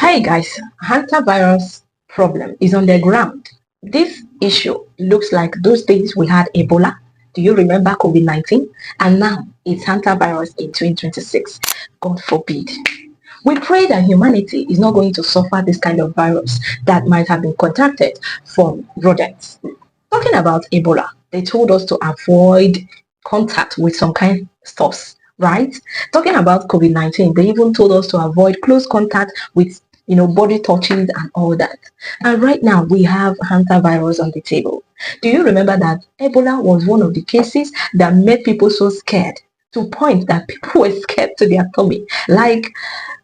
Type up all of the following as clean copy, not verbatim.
Hey guys, Hantavirus problem is on the ground. This issue looks like those days we had Ebola. Do you remember COVID-19? And now it's Hantavirus in 2026. God forbid. We pray that humanity is not going to suffer this kind of virus that might have been contracted from rodents. Talking about Ebola, they told us to avoid contact with some kind of stuffs, right? Talking about COVID-19, they even told us to avoid close contact with body touching and all that. And right now we have hantavirus on the table. Do you remember that Ebola was one of the cases that made people so scared to point that people were scared to their tummy? Like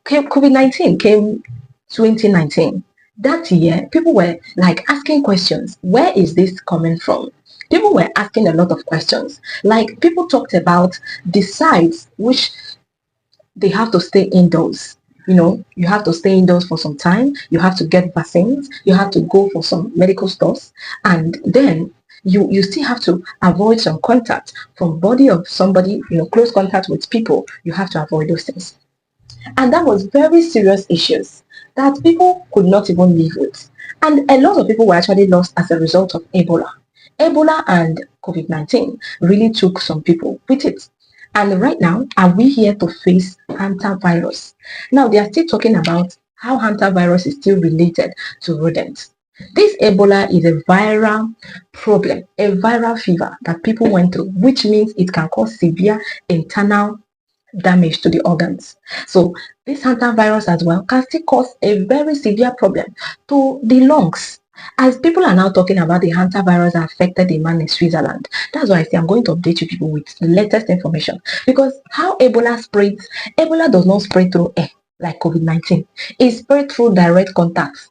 COVID-19 came 2019. That year, people were like asking questions. Where is this coming from? People were asking a lot of questions. Like people talked about the sites which they have to stay indoors. You have to stay indoors for some time. You have to get vaccines. You have to go for some medical stuff. And then you still have to avoid some contact from body of somebody, close contact with people. You have to avoid those things. And that was very serious issues that people could not even live with. And a lot of people were actually lost as a result of Ebola. Ebola and COVID-19 really took some people with it. And right now, are we here to face hantavirus? Now, they are still talking about how hantavirus is still related to rodents. This Ebola is a viral problem, a viral fever that people went through, which means it can cause severe internal damage to the organs. So this hantavirus as well can still cause a very severe problem to the lungs. As people are now talking about the hantavirus that affected a man in Switzerland, that's why I say I'm going to update you people with the latest information. Because how Ebola spreads, Ebola does not spread through air like COVID-19. It spread through direct contacts.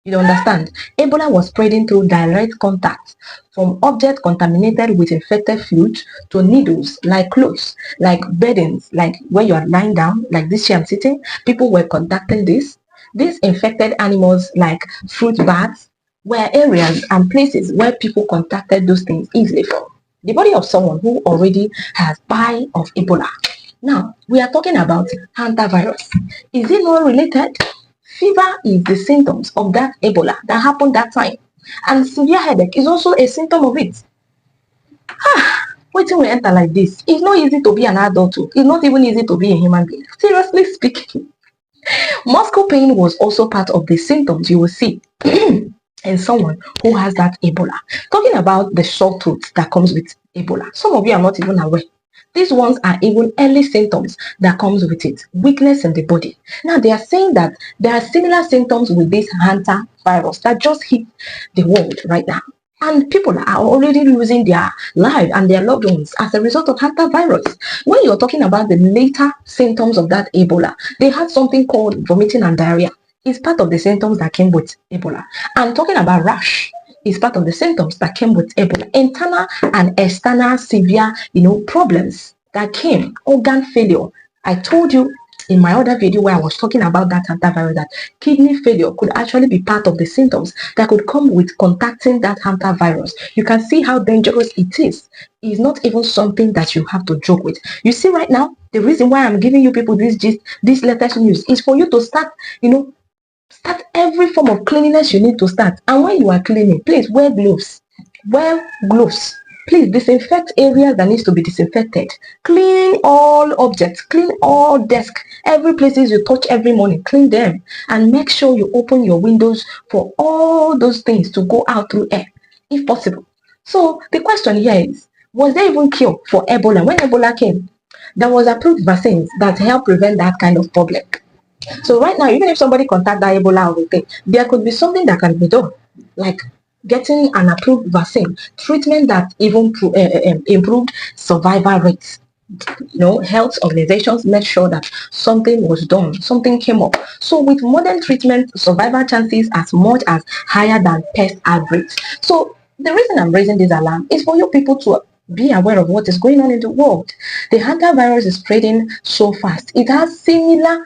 You understand? Ebola was spreading through direct contact from objects contaminated with infected fluid to needles, like clothes, like beddings, like where you are lying down, like this chair I'm sitting. People were contacting this. These infected animals, like fruit bats, were areas and places where people contacted those things easily from. The body of someone who already has died of Ebola. Now, we are talking about hantavirus. Is it not related? Fever is the symptoms of that Ebola that happened that time. And severe headache is also a symptom of it. Waiting we enter like this. It's not easy to be an adult. It's not even easy to be a human being. Seriously speaking. Muscle pain was also part of the symptoms you will see in someone who has that Ebola. Talking about the sore throat that comes with Ebola. Some of you are not even aware. These ones are even early symptoms that comes with it. Weakness in the body. Now they are saying that there are similar symptoms with this hantavirus that just hit the world right now. And people are already losing their life and their loved ones as a result of hantavirus. When you're talking about the later symptoms of that Ebola, they had something called vomiting and diarrhea. It's part of the symptoms that came with Ebola. And talking about rash, is part of the symptoms that came with Ebola. Internal and external severe, problems that came. Organ failure. I told you in my other video where I was talking about that hantavirus that kidney failure could actually be part of the symptoms that could come with contacting that hantavirus. You can see how dangerous it is. It's not even something that you have to joke with. You see right now, the reason why I'm giving you people this latest news is for you to start, start every form of cleanliness you need to start. And when you are cleaning, please wear gloves. Wear gloves. Please disinfect areas that needs to be disinfected. Clean all objects. Clean all desks. Every places you touch every morning, clean them. And make sure you open your windows for all those things to go out through air, if possible. So the question here is, was there even cure for Ebola? When Ebola came, there was approved vaccines that help prevent that kind of problem. So right now, even if somebody contact that Ebola or thing, there could be something that can be done, like getting an approved vaccine, treatment that even improved survival rates. Health organizations made sure that something was done, something came up. So with modern treatment, survival chances as much as higher than pest outbreaks. So the reason I'm raising this alarm is for you people to be aware of what is going on in the world. The hantavirus is spreading so fast. It has similar,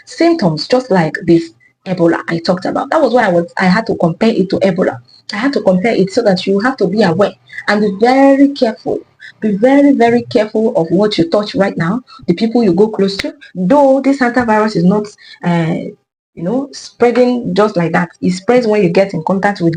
symptoms, just like this Ebola I talked about. That was why I had to compare it to Ebola. I had to compare it so that you have to be aware and be very careful. Be very, very careful of what you touch right now, the people you go close to. Though this hantavirus is not spreading just like that. It spreads when you get in contact with